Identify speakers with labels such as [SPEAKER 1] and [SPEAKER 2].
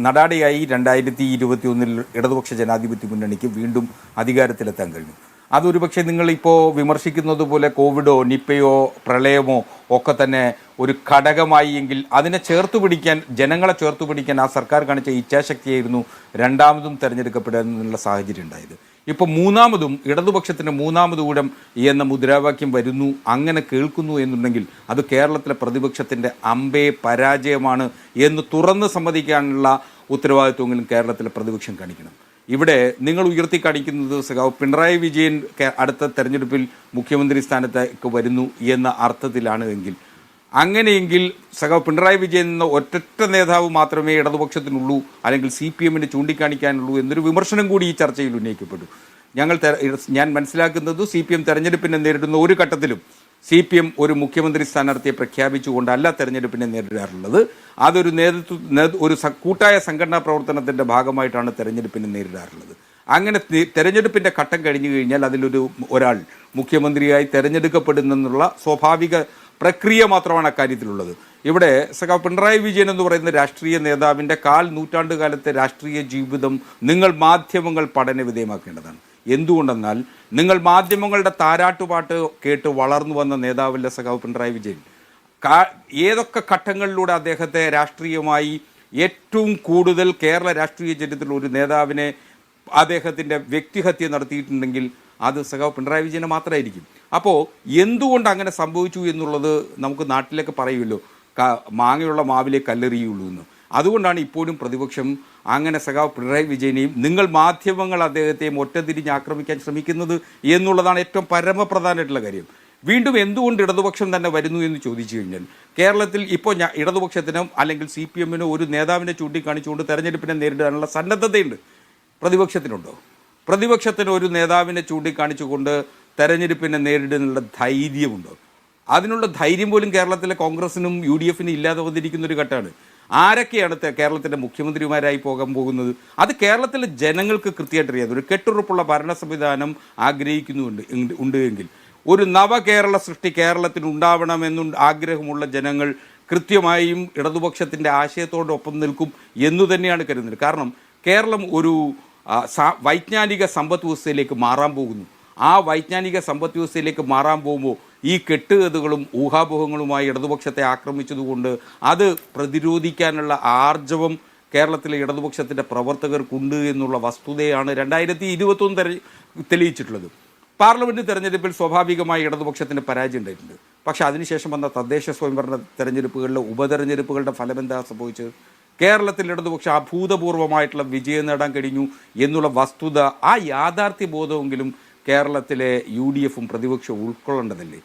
[SPEAKER 1] നടാടെയായി 2021 ഇടതുപക്ഷ ജനാധിപത്യ മുന്നണിക്ക് വീണ്ടും അധികാരത്തിലെത്താൻ കഴിഞ്ഞു. അതൊരുപക്ഷെ നിങ്ങളിപ്പോൾ വിമർശിക്കുന്നത് പോലെ കോവിഡോ നിപ്പയോ പ്രളയമോ ഒക്കെ തന്നെ ഒരു ഘടകമായി എങ്കിൽ അതിനെ ചേർത്തുപിടിക്കാൻ, ജനങ്ങളെ ചേർത്തുപിടിക്കാൻ ആ സർക്കാർ കാണിച്ച ഇച്ഛാശക്തിയായിരുന്നു രണ്ടാമതും തെരഞ്ഞെടുക്കപ്പെടാനുള്ള സാഹചര്യം ഉണ്ടായത്. ഇപ്പോൾ മൂന്നാമതും ഇടതുപക്ഷത്തിന് മൂന്നാമതൂടം എന്ന മുദ്രാവാക്യം വരുന്നു, അങ്ങനെ കേൾക്കുന്നു എന്നുണ്ടെങ്കിൽ അത് കേരളത്തിലെ പ്രതിപക്ഷത്തിൻ്റെ അമ്പേ പരാജയമാണ് എന്ന് തുറന്ന് സമ്മതിക്കാനുള്ള ഉത്തരവാദിത്വങ്ങളും കേരളത്തിലെ പ്രതിപക്ഷം കാണിക്കണം. ഇവിടെ നിങ്ങൾ ഉയർത്തി കാണിക്കുന്നത് സഖാവ് പിണറായി വിജയൻ അടുത്ത തെരഞ്ഞെടുപ്പിൽ മുഖ്യമന്ത്രി സ്ഥാനത്തേക്ക് വരുന്നു എന്ന അർത്ഥത്തിലാണ് എങ്കിൽ, അങ്ങനെയെങ്കിൽ സഖാവ് പിണറായി വിജയൻ എന്ന ഒറ്റ നേതാവ് മാത്രമേ ഇടതുപക്ഷത്തിനുള്ളൂ, അല്ലെങ്കിൽ CPM-ന് ചൂണ്ടിക്കാണിക്കാനുള്ളൂ എന്നൊരു വിമർശനം കൂടി ഈ ചർച്ചയിൽ ഉന്നയിക്കപ്പെട്ടു. ഞാൻ മനസ്സിലാക്കുന്നത് CPM തെരഞ്ഞെടുപ്പിനെ നേരിടുന്ന ഒരു ഘട്ടത്തിലും CPM ഒരു മുഖ്യമന്ത്രി സ്ഥാനാർത്ഥിയെ പ്രഖ്യാപിച്ചുകൊണ്ടല്ല തെരഞ്ഞെടുപ്പിനെ നേരിടാറുള്ളത്. അതൊരു ഒരു കൂട്ടായ സംഘടനാ പ്രവർത്തനത്തിൻ്റെ ഭാഗമായിട്ടാണ് തെരഞ്ഞെടുപ്പിനെ നേരിടാറുള്ളത്. അങ്ങനെ തെരഞ്ഞെടുപ്പിൻ്റെ ഘട്ടം കഴിഞ്ഞു കഴിഞ്ഞാൽ ഒരാൾ മുഖ്യമന്ത്രിയായി തെരഞ്ഞെടുക്കപ്പെടുന്നുള്ള സ്വാഭാവിക പ്രക്രിയ മാത്രമാണ് അക്കാര്യത്തിലുള്ളത്. ഇവിടെ സഖാവ് പിണറായി വിജയൻ എന്ന് പറയുന്ന രാഷ്ട്രീയ നേതാവിൻ്റെ നൂറ്റാണ്ട് കാലത്തെ രാഷ്ട്രീയ ജീവിതം നിങ്ങൾ മാധ്യമങ്ങൾ പഠന വിധേയമാക്കേണ്ടതാണ്. എന്തുകൊണ്ടെന്നാൽ നിങ്ങൾ മാധ്യമങ്ങളുടെ താരാട്ടുപാട്ട് കേട്ട് വളർന്നു വന്ന നേതാവല്ല സഖാവ് പിണറായി വിജയൻ. ഏതൊക്കെ ഘട്ടങ്ങളിലൂടെ അദ്ദേഹത്തെ രാഷ്ട്രീയമായി ഏറ്റവും കൂടുതൽ കേരള രാഷ്ട്രീയ ചരിത്രത്തിൽ ഒരു നേതാവിനെ അദ്ദേഹത്തിൻ്റെ വ്യക്തിഹത്യ നടത്തിയിട്ടുണ്ടെങ്കിൽ അത് സഖാവ് പിണറായി വിജയനെ മാത്രമായിരിക്കും. അപ്പോൾ എന്തുകൊണ്ട് അങ്ങനെ സംഭവിച്ചു എന്നുള്ളത് നമുക്ക് നാട്ടിലൊക്കെ പറയുമല്ലോ, മാങ്ങയുള്ള മാവിലെ കല്ലെറിയുള്ളൂ എന്ന്. അതുകൊണ്ടാണ് ഇപ്പോഴും പ്രതിപക്ഷം അങ്ങനെ സഖാവ് പിണറായി വിജയനെയും നിങ്ങൾ മാധ്യമങ്ങൾ അദ്ദേഹത്തെയും ഒറ്റതിരിഞ്ഞ് ആക്രമിക്കാൻ ശ്രമിക്കുന്നത് എന്നുള്ളതാണ് ഏറ്റവും പരമപ്രധാനമായിട്ടുള്ള കാര്യം. വീണ്ടും എന്തുകൊണ്ട് ഇടതുപക്ഷം തന്നെ വരുന്നു എന്ന് ചോദിച്ചു കഴിഞ്ഞാൽ, കേരളത്തിൽ ഇപ്പോൾ ഇടതുപക്ഷത്തിനോ അല്ലെങ്കിൽ CPM-നോ ഒരു നേതാവിനെ ചൂണ്ടിക്കാണിച്ചുകൊണ്ട് തെരഞ്ഞെടുപ്പിനെ നേരിടാനുള്ള സന്നദ്ധതയുണ്ട്. പ്രതിപക്ഷത്തിനുണ്ടോ? പ്രതിപക്ഷത്തിന് ഒരു നേതാവിനെ ചൂണ്ടിക്കാണിച്ചുകൊണ്ട് തെരഞ്ഞെടുപ്പിനെ നേരിടുന്നുള്ള ധൈര്യമുണ്ടോ? അതിനുള്ള ധൈര്യം പോലും കേരളത്തിലെ കോൺഗ്രസിനും UDF-നും ഇല്ലാതെ വന്നിരിക്കുന്ന ഒരു ഘട്ടമാണ്. ആരൊക്കെയാണ് കേരളത്തിൻ്റെ മുഖ്യമന്ത്രിമാരായി പോകാൻ പോകുന്നത്? അത് കേരളത്തിലെ ജനങ്ങൾക്ക് കൃത്യമായിട്ട് അറിയാം. ഒരു കെട്ടുറപ്പുള്ള ഭരണ സംവിധാനം ആഗ്രഹിക്കുന്നുണ്ട് എങ്കിൽ ഒരു നവകേരള സൃഷ്ടി കേരളത്തിൽ ഉണ്ടാവണമെന്നും ആഗ്രഹമുള്ള ജനങ്ങൾ കൃത്യമായും ഇടതുപക്ഷത്തിൻ്റെ ആശയത്തോടൊപ്പം നിൽക്കും എന്നു തന്നെയാണ് കരുതുന്നത്. കാരണം കേരളം ഒരു വൈജ്ഞാനിക സമ്പദ് വ്യവസ്ഥയിലേക്ക് മാറാൻ പോകുന്നു. ആ വൈജ്ഞാനിക സമ്പദ് വ്യവസ്ഥയിലേക്ക് മാറാൻ പോകുമ്പോൾ ഈ കെട്ടുകഥകളും ഊഹാപോഹങ്ങളുമായി ഇടതുപക്ഷത്തെ ആക്രമിച്ചതുകൊണ്ട് അത് പ്രതിരോധിക്കാനുള്ള ആർജവം കേരളത്തിലെ ഇടതുപക്ഷത്തിൻ്റെ പ്രവർത്തകർക്കുണ്ട് എന്നുള്ള വസ്തുതയാണ് 2021 തെളിയിച്ചിട്ടുള്ളത്. പാർലമെൻറ്റ് തെരഞ്ഞെടുപ്പിൽ സ്വാഭാവികമായി ഇടതുപക്ഷത്തിന് പരാജയം ഉണ്ടായിട്ടുണ്ട്. പക്ഷേ അതിനുശേഷം വന്ന തദ്ദേശ സ്വയംഭരണ തെരഞ്ഞെടുപ്പുകളിലെ ഉപതെരഞ്ഞെടുപ്പുകളുടെ ഫലമെന്താ സംഭവിച്ചത്? കേരളത്തിൽ ഇടതുപക്ഷം അഭൂതപൂർവമായിട്ടുള്ള വിജയം നേടാൻ കഴിഞ്ഞു എന്നുള്ള വസ്തുത, ആ യാഥാർത്ഥ്യ ബോധമെങ്കിലും കേരളത്തിലെ UDF-ഉം പ്രതിപക്ഷവും ഉൾക്കൊള്ളേണ്ടതല്ലേ?